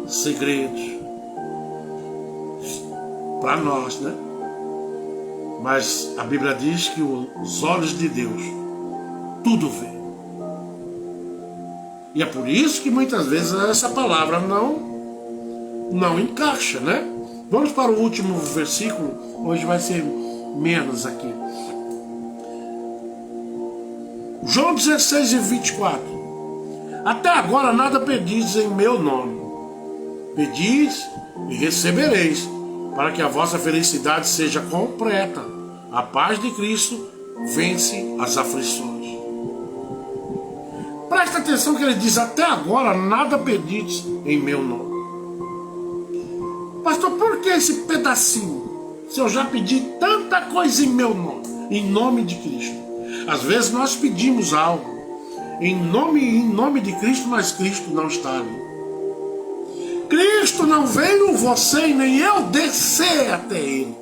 S1: segredos para nós, né? Mas a Bíblia diz que os olhos de Deus tudo vê. E é por isso que muitas vezes essa palavra não encaixa, né? Vamos para o último versículo. Hoje vai ser menos aqui. João 16 e 24. Até agora nada pedis em meu nome. Pedis e recebereis, para que a vossa felicidade seja completa. A paz de Cristo vence as aflições. Presta atenção que ele diz, até agora nada pedis em meu nome. Pastor, por que esse pedacinho? Se eu já pedi tanta coisa em meu nome, em nome de Cristo. Às vezes nós pedimos algo em nome de Cristo, mas Cristo não está ali. Cristo não veio você e nem eu descer até Ele.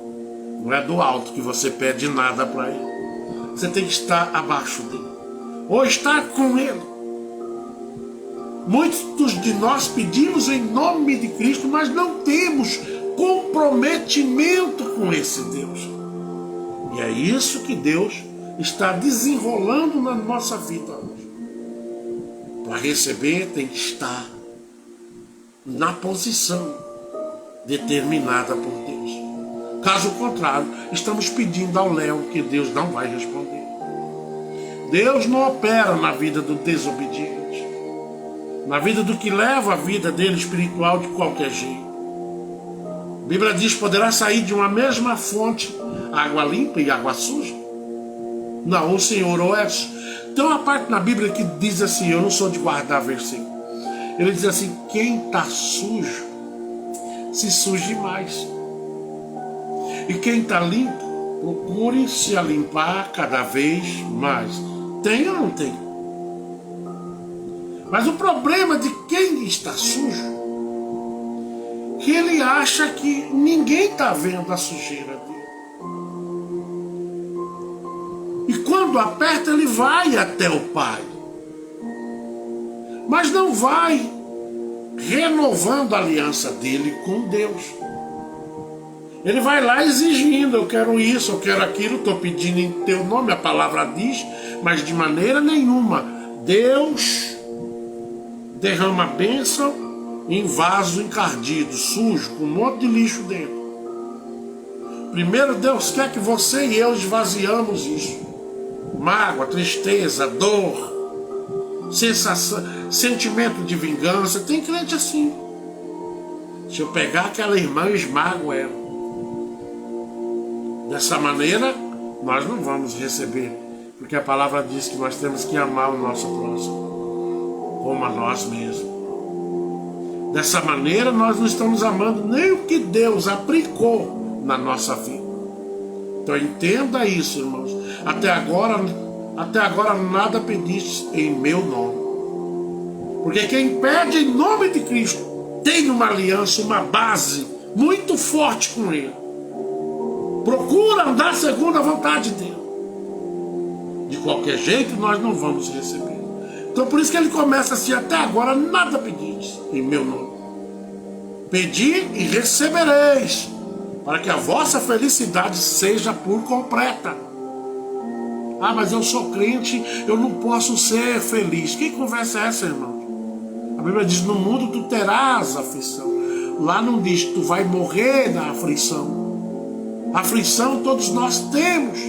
S1: Não é do alto que você pede nada para Ele. Você tem que estar abaixo dele. Ou estar com Ele. Muitos de nós pedimos em nome de Cristo, mas não temos comprometimento com esse Deus. E é isso que Deus está desenrolando na nossa vida hoje. Para receber tem que estar na posição determinada por Deus. Caso contrário, estamos pedindo ao léu que Deus não vai responder. Deus não opera na vida do desobediente, na vida do que leva a vida dele espiritual de qualquer jeito. A Bíblia diz, poderá sair de uma mesma fonte água limpa e água suja? Não, o Senhor ou é... Tem uma parte na Bíblia que diz assim, eu não sou de guardar versículo. Ele diz assim, quem está sujo, se suje mais. E quem está limpo, procure se limpar cada vez mais. Tem ou não tem? Mas o problema de quem está sujo, que ele acha que ninguém está vendo a sujeira dele. E quando aperta, ele vai até o Pai. Mas não vai renovando a aliança dele com Deus. Ele vai lá exigindo, eu quero isso, eu quero aquilo, estou pedindo em teu nome, a palavra diz, mas de maneira nenhuma Deus derrama a bênção em vaso encardido, sujo, com um monte de lixo dentro. Primeiro Deus quer que você e eu esvaziamos isso. Mágoa, tristeza, dor, sensação, sentimento de vingança. Tem crente assim. Se eu pegar aquela irmã, eu esmago ela. Dessa maneira, nós não vamos receber, porque a palavra diz que nós temos que amar o nosso próximo como a nós mesmos. Dessa maneira, nós não estamos amando nem o que Deus aplicou na nossa vida. Então entenda isso, irmãos. Até agora nada pediste em meu nome. Porque quem pede em nome de Cristo tem uma aliança, uma base muito forte com Ele. Procura andar segundo a vontade dele. De qualquer jeito, nós não vamos receber. Então por isso que ele começa assim, até agora nada pedis em meu nome. Pedi e recebereis, para que a vossa felicidade seja por completa. Ah, mas eu sou crente, eu não posso ser feliz. Que conversa é essa, irmão? A Bíblia diz, no mundo tu terás aflição. Lá não diz, tu vai morrer na aflição. Aflição todos nós temos,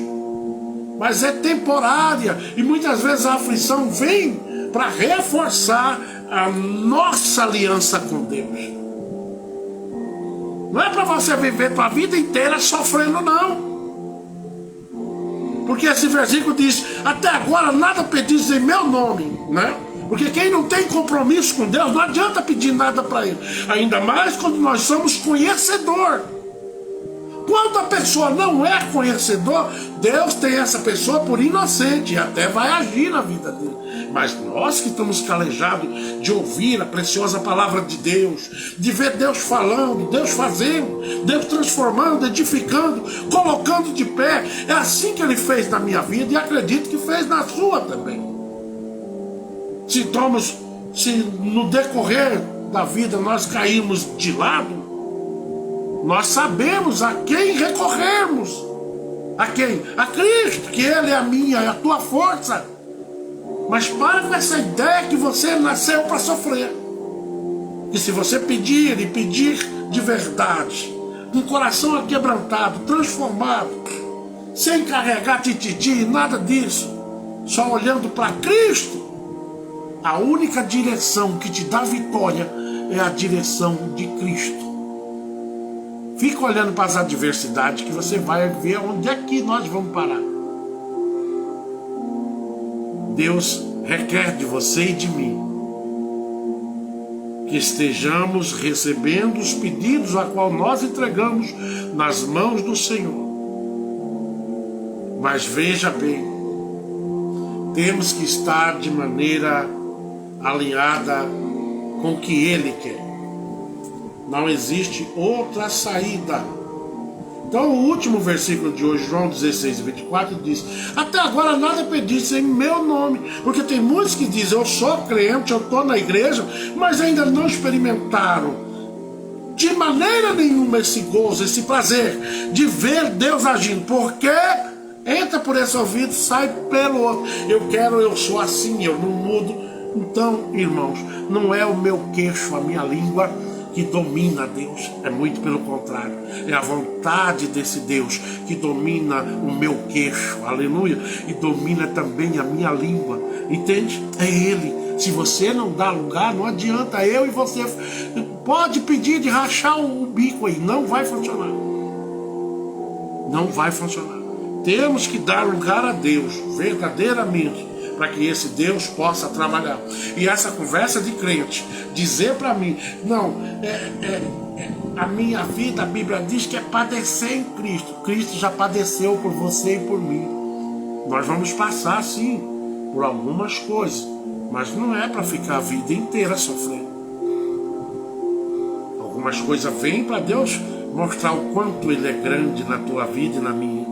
S1: mas é temporária, e muitas vezes a aflição vem para reforçar a nossa aliança com Deus. Não é para você viver tua vida inteira sofrendo, não. Porque esse versículo diz, até agora nada pedis em meu nome, né? Porque quem não tem compromisso com Deus, não adianta pedir nada para Ele. Ainda mais quando nós somos conhecedor. Quando a pessoa não é conhecedor, Deus tem essa pessoa por inocente e até vai agir na vida dele. Mas nós que estamos calejados de ouvir a preciosa palavra de Deus, de ver Deus falando, Deus fazendo, Deus transformando, edificando, colocando de pé, é assim que Ele fez na minha vida e acredito que fez na sua também. Se no decorrer da vida nós caímos de lado, nós sabemos a quem recorrermos. A quem? A Cristo, que Ele é a minha, é a tua força. Mas para com essa ideia que você nasceu para sofrer. Que se você pedir e pedir de verdade, com o coração aquebrantado, transformado, sem carregar tititi, nada disso, só olhando para Cristo, a única direção que te dá vitória é a direção de Cristo. Fica olhando para as adversidades que você vai ver onde é que nós vamos parar. Deus requer de você e de mim que estejamos recebendo os pedidos a qual nós entregamos nas mãos do Senhor. Mas veja bem, temos que estar de maneira alinhada com o que Ele quer. Não existe outra saída. Então o último versículo de hoje, João 16, 24, diz: até agora nada pediste em meu nome. Porque tem muitos que dizem, eu sou crente, eu estou na igreja, mas ainda não experimentaram de maneira nenhuma esse gozo, esse prazer de ver Deus agindo. Porque entra por esse ouvido, sai pelo outro. Eu sou assim, eu não mudo. Então, irmãos, não é o meu queixo, a minha língua que domina Deus, é muito pelo contrário, é a vontade desse Deus que domina o meu queixo, aleluia, e domina também a minha língua, entende? É Ele. Se você não dá lugar, não adianta, eu e você pode pedir de rachar o bico aí, não vai funcionar, não vai funcionar. Temos que dar lugar a Deus, verdadeiramente, para que esse Deus possa trabalhar. E essa conversa de crente, dizer para mim, não, a minha vida, a Bíblia diz que é padecer em Cristo. Cristo já padeceu por você e por mim. Nós vamos passar, sim, por algumas coisas, mas não é para ficar a vida inteira sofrendo. Algumas coisas vêm para Deus mostrar o quanto Ele é grande na tua vida e na minha.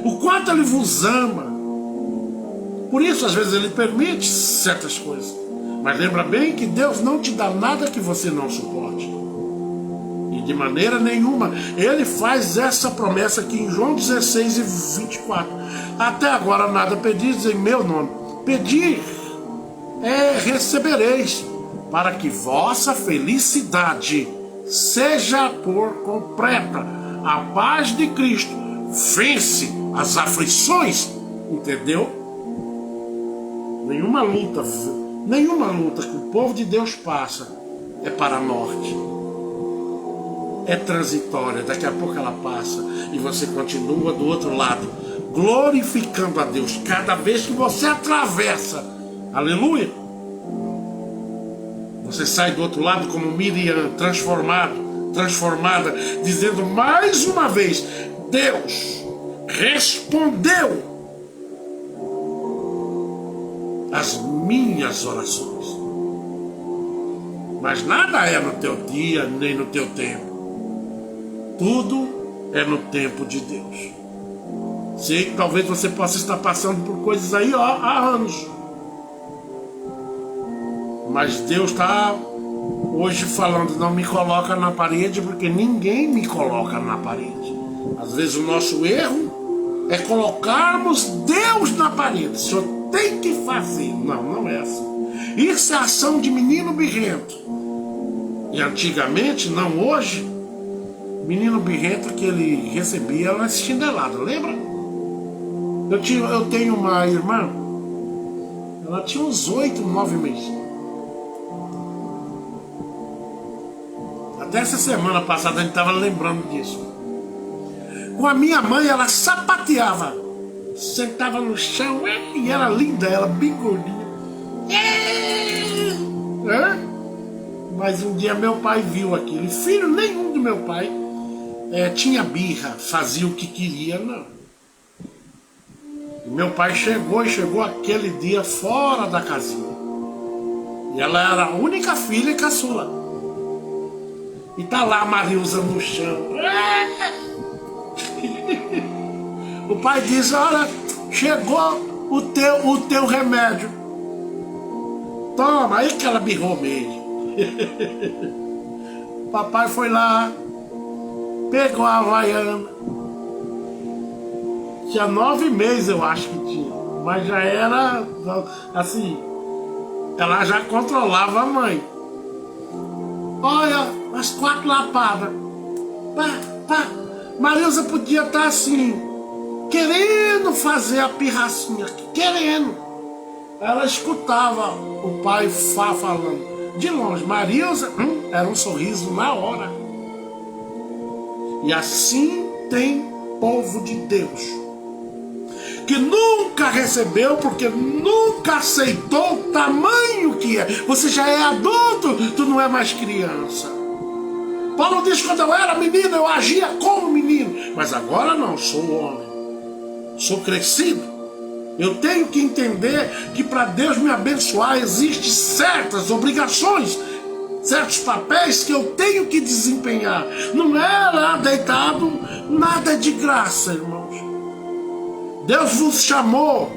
S1: O quanto Ele vos ama. Por isso, às vezes, Ele permite certas coisas. Mas lembra bem que Deus não te dá nada que você não suporte. E de maneira nenhuma. Ele faz essa promessa aqui em João 16 e 24. Até agora nada pedis em meu nome. Pedir recebereis, para que vossa felicidade seja por completa. A paz de Cristo vence as aflições. Entendeu? Nenhuma luta que o povo de Deus passa é para a morte. É transitória, daqui a pouco ela passa e você continua do outro lado, glorificando a Deus cada vez que você atravessa. Aleluia! Você sai do outro lado como Miriam, transformada, dizendo mais uma vez: Deus respondeu as minhas orações. Mas nada é no teu dia, nem no teu tempo. Tudo é no tempo de Deus. Sei que talvez você possa estar passando por coisas aí há anos. Mas Deus está hoje falando: não me coloca na parede, porque ninguém me coloca na parede. Às vezes o nosso erro é colocarmos Deus na parede. O senhor tem que fazer. Não é assim. Isso é ação de menino birrento. E antigamente, não hoje, menino birrento que ele recebia era chinelada, lembra? Eu tenho uma irmã, ela tinha uns 8, 9 meses. Até essa semana passada a gente estava lembrando disso. Com a minha mãe, ela sapateava, sentava no chão, e era linda, ela bem gordinha. Mas um dia meu pai viu aquilo, e filho nenhum do meu pai tinha birra, fazia o que queria, não. E meu pai chegou aquele dia fora da casinha. E ela era a única filha e caçula. E tá lá a Marilza no chão. O pai diz: olha, chegou o teu remédio. Toma, aí que ela birrou mesmo. Papai foi lá, pegou a Havaiana. Tinha 9 meses, eu acho que tinha. Mas já era assim, ela já controlava a mãe. Olha, as 4 lapadas. Pá. Marilza podia estar assim, querendo fazer a pirracinha, querendo. Ela escutava o pai falando de longe. Marilza, era um sorriso na hora. E assim tem povo de Deus, que nunca recebeu, porque nunca aceitou o tamanho que é. Você já é adulto, tu não é mais criança. Paulo diz: quando eu era menino, eu agia como menino. Mas agora não, sou homem. Sou crescido. Eu tenho que entender que para Deus me abençoar, existem certas obrigações, certos papéis que eu tenho que desempenhar. Não é lá deitado, nada é de graça, irmãos. Deus vos chamou,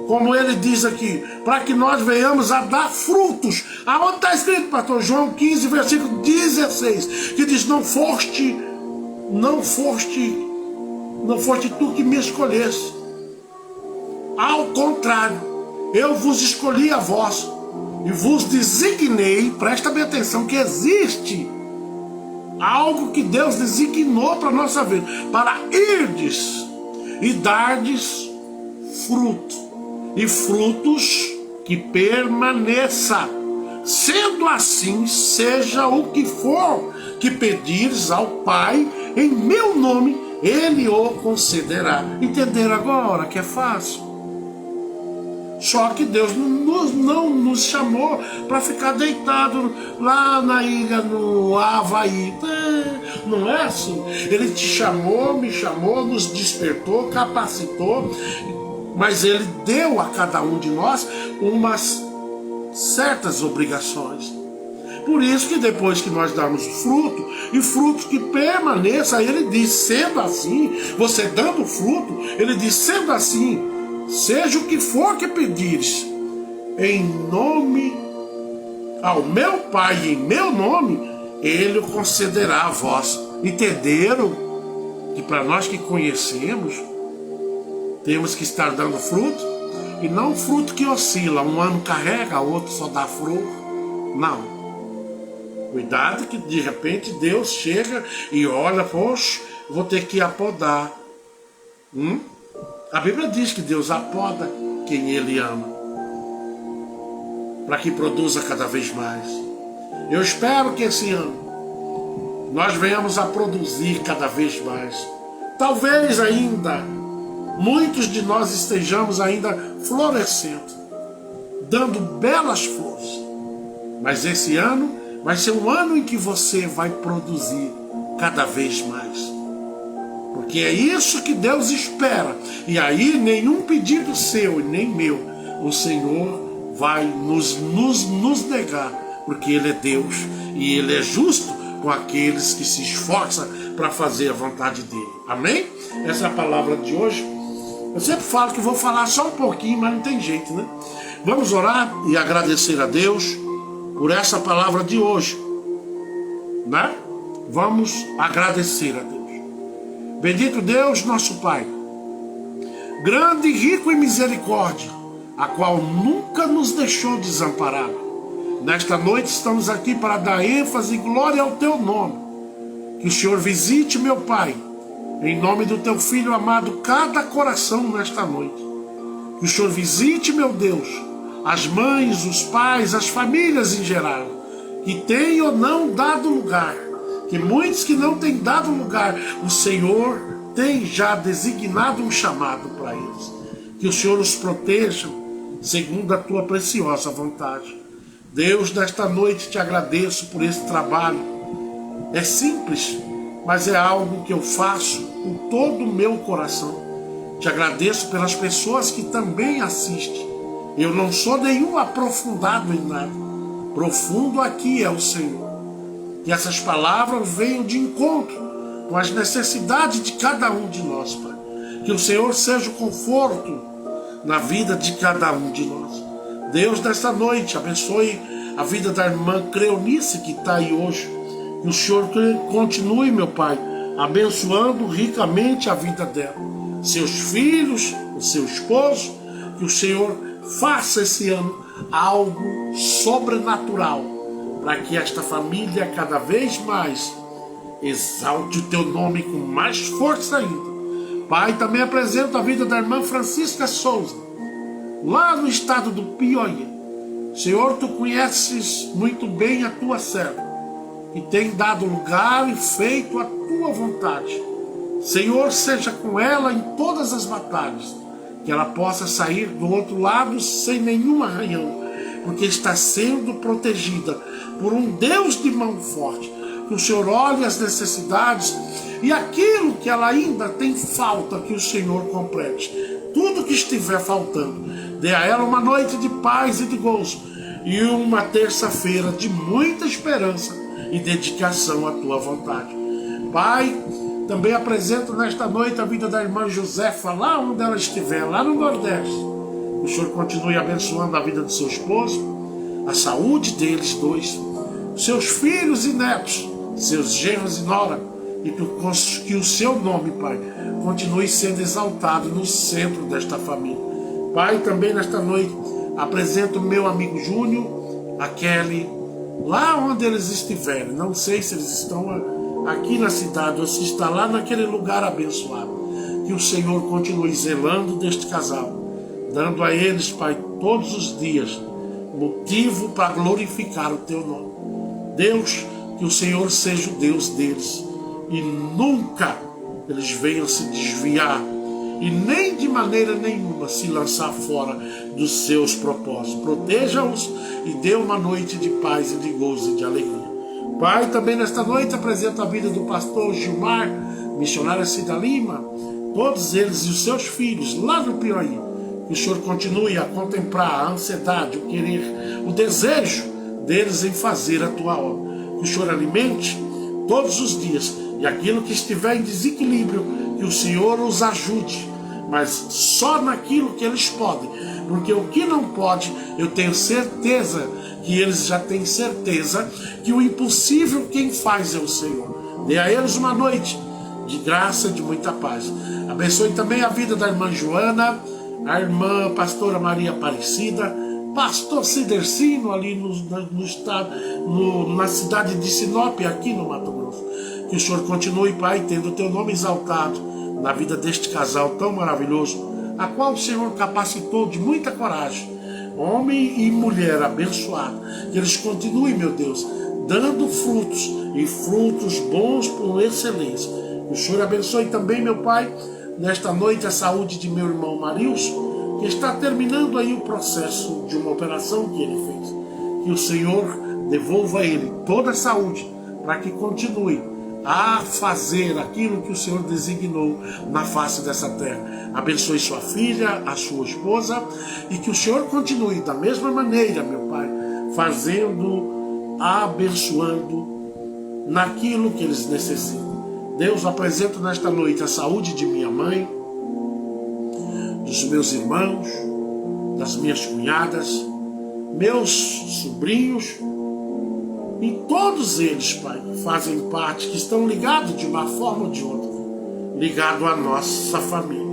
S1: como ele diz aqui, para que nós venhamos a dar frutos. Aonde está escrito, pastor? João 15, versículo 16, que diz: não foste tu que me escolheste. Ao contrário, eu vos escolhi a vós e vos designei. Presta bem atenção que existe algo que Deus designou para a nossa vida, para irdes e dardes fruto, e frutos que permaneça. Sendo assim, seja o que for que pedires ao Pai em meu nome, Ele o concederá. Entenderam agora que é fácil? Só que Deus não nos chamou para ficar deitado lá na ilha, no Havaí. Não é assim. Ele te chamou, me chamou, nos despertou, capacitou, mas Ele deu a cada um de nós umas certas obrigações. Por isso que depois que nós damos fruto, e fruto que permaneça, Ele diz: sendo assim, você dando fruto, Ele diz: sendo assim, seja o que for que pedires, em nome ao meu Pai em meu nome, Ele o concederá a vós. Entenderam que para nós que conhecemos, temos que estar dando fruto, e não fruto que oscila, um ano carrega, outro só dá flor. Não. Cuidado que de repente Deus chega e olha, poxa, vou ter que apodar. A Bíblia diz que Deus apoda quem Ele ama, para que produza cada vez mais. Eu espero que esse ano nós venhamos a produzir cada vez mais. Talvez ainda muitos de nós estejamos ainda florescendo, dando belas flores. Mas esse ano vai ser um ano em que você vai produzir cada vez mais. Porque é isso que Deus espera. E aí nenhum pedido seu e nem meu, o Senhor vai nos negar. Porque Ele é Deus e Ele é justo com aqueles que se esforçam para fazer a vontade dEle. Amém? Essa é a palavra de hoje. Eu sempre falo que vou falar só um pouquinho, mas não tem jeito, né? Vamos orar e agradecer a Deus por essa palavra de hoje, né? Vamos agradecer a Deus. Bendito Deus, nosso Pai, grande e rico em misericórdia, a qual nunca nos deixou desamparado. Nesta noite estamos aqui para dar ênfase e glória ao Teu nome. Que o Senhor visite, meu Pai, em nome do Teu Filho amado, cada coração nesta noite. Que o Senhor visite, meu Deus, as mães, os pais, as famílias em geral, que têm ou não dado lugar, que muitos que não têm dado lugar, o Senhor tem já designado um chamado para eles. Que o Senhor os proteja, segundo a Tua preciosa vontade. Deus, nesta noite te agradeço por esse trabalho. É simples, mas é algo que eu faço com todo o meu coração. Te agradeço pelas pessoas que também assistem. Eu não sou nenhum aprofundado em nada. Profundo aqui é o Senhor. Que essas palavras venham de encontro com as necessidades de cada um de nós, Pai. Que o Senhor seja o conforto na vida de cada um de nós. Deus, nesta noite, abençoe a vida da irmã Creonice que está aí hoje. Que o Senhor continue, meu Pai, abençoando ricamente a vida dela. Seus filhos, o seu esposo, que o Senhor faça esse ano algo sobrenatural, para que esta família cada vez mais exalte o Teu nome com mais força ainda. Pai, também apresento a vida da irmã Francisca Souza, lá no estado do Piauí. Senhor, Tu conheces muito bem a Tua serva, que tem dado lugar e feito a Tua vontade. Senhor, seja com ela em todas as batalhas, que ela possa sair do outro lado sem nenhum arranhão, porque está sendo protegida por um Deus de mão forte. Que o Senhor olhe as necessidades e aquilo que ela ainda tem falta, que o Senhor complete. Tudo que estiver faltando, dê a ela uma noite de paz e de gozo, e uma terça-feira de muita esperança e dedicação à Tua vontade. Pai, também apresento nesta noite a vida da irmã Josefa, lá onde ela estiver, lá no Nordeste. O Senhor continue abençoando a vida do seu esposo, a saúde deles dois, seus filhos e netos, seus genros e nora, e que o seu nome, Pai, continue sendo exaltado no centro desta família. Pai, também nesta noite apresento o meu amigo Júnior, a Kelly, lá onde eles estiverem. Não sei se eles estão aqui na cidade ou se está lá naquele lugar abençoado. Que o Senhor continue zelando deste casal, dando a eles, Pai, todos os dias motivo para glorificar o Teu nome. Deus, que o Senhor seja o Deus deles e nunca eles venham se desviar e nem de maneira nenhuma se lançar fora dos seus propósitos. Proteja-os e dê uma noite de paz e de gozo e de alegria. Pai, também nesta noite apresento a vida do pastor Gilmar, missionária Cida Lima, todos eles e os seus filhos lá no Piauí. Que o Senhor continue a contemplar a ansiedade, o querer, o desejo deles em fazer a Tua obra. Que o Senhor alimente todos os dias, e aquilo que estiver em desequilíbrio, que o Senhor os ajude, mas só naquilo que eles podem, porque o que não pode, eu tenho certeza porque eles já têm certeza que o impossível quem faz é o Senhor. Dê a eles uma noite de graça e de muita paz. Abençoe também a vida da irmã Joana, a irmã pastora Maria Aparecida, pastor Cidercino ali no estado, na cidade de Sinop, aqui no Mato Grosso. Que o Senhor continue, Pai, tendo o teu nome exaltado na vida deste casal tão maravilhoso, a qual o Senhor capacitou de muita coragem, homem e mulher abençoado. Que eles continuem, meu Deus, dando frutos, e frutos bons por excelência. Que o Senhor abençoe também, meu Pai, nesta noite a saúde de meu irmão Marilson, que está terminando aí o processo de uma operação que ele fez. Que o Senhor devolva a ele toda a saúde, para que continue a fazer aquilo que o Senhor designou na face dessa terra. Abençoe sua filha, a sua esposa, e que o Senhor continue da mesma maneira, meu Pai, fazendo, abençoando naquilo que eles necessitam. Deus, apresento nesta noite a saúde de minha mãe, dos meus irmãos, das minhas cunhadas, meus sobrinhos, e todos eles, Pai, fazem parte, que estão ligados de uma forma ou de outra, ligados à nossa família.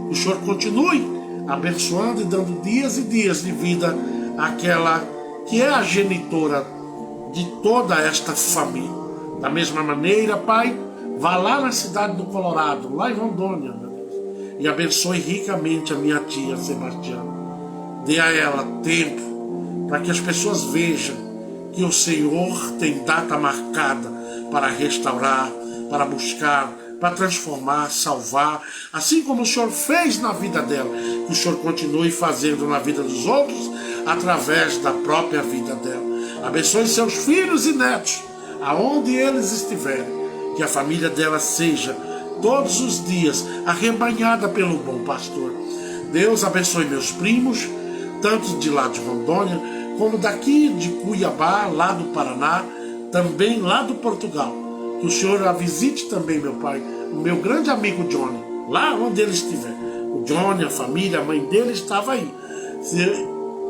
S1: Que o Senhor continue abençoando e dando dias e dias de vida àquela que é a genitora de toda esta família. Da mesma maneira, Pai, vá lá na cidade do Colorado, lá em Rondônia, meu Deus, e abençoe ricamente a minha tia Sebastiana. Dê a ela tempo para que as pessoas vejam que o Senhor tem data marcada para restaurar, para buscar, para transformar, salvar, assim como o Senhor fez na vida dela, que o Senhor continue fazendo na vida dos outros, através da própria vida dela. Abençoe seus filhos e netos, aonde eles estiverem, que a família dela seja, todos os dias, arrebanhada pelo bom pastor. Deus abençoe meus primos, tanto de lá de Rondônia, como daqui de Cuiabá, lá do Paraná, também lá do Portugal. Que o Senhor a visite também, meu Pai, o meu grande amigo Johnny, lá onde ele estiver. O Johnny, a família, a mãe dele estava aí.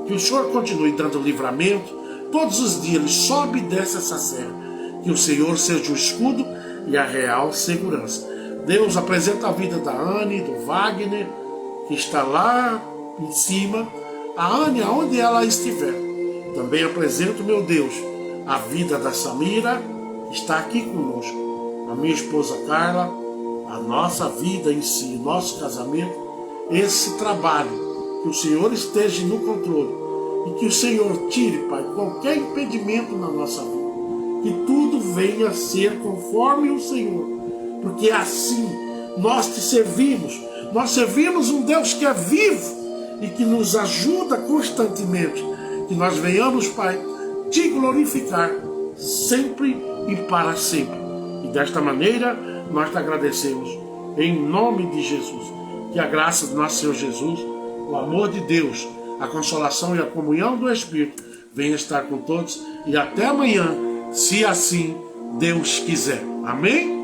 S1: Que o Senhor continue dando livramento. Todos os dias ele sobe e desce essa serra. Que o Senhor seja o escudo e a real segurança. Deus, apresenta a vida da Anne, do Wagner, que está lá em cima. A Anne, aonde ela estiver. Também apresento, meu Deus, a vida da Samira, que está aqui conosco. A minha esposa Carla, a nossa vida em si, nosso casamento, esse trabalho. Que o Senhor esteja no controle. E que o Senhor tire, Pai, qualquer impedimento na nossa vida. Que tudo venha a ser conforme o Senhor. Porque assim nós te servimos. Nós servimos um Deus que é vivo e que nos ajuda constantemente. Que nós venhamos, Pai, te glorificar sempre e para sempre. E desta maneira nós te agradecemos em nome de Jesus. Que a graça do nosso Senhor Jesus, o amor de Deus, a consolação e a comunhão do Espírito venha estar com todos. E até amanhã, se assim Deus quiser. Amém?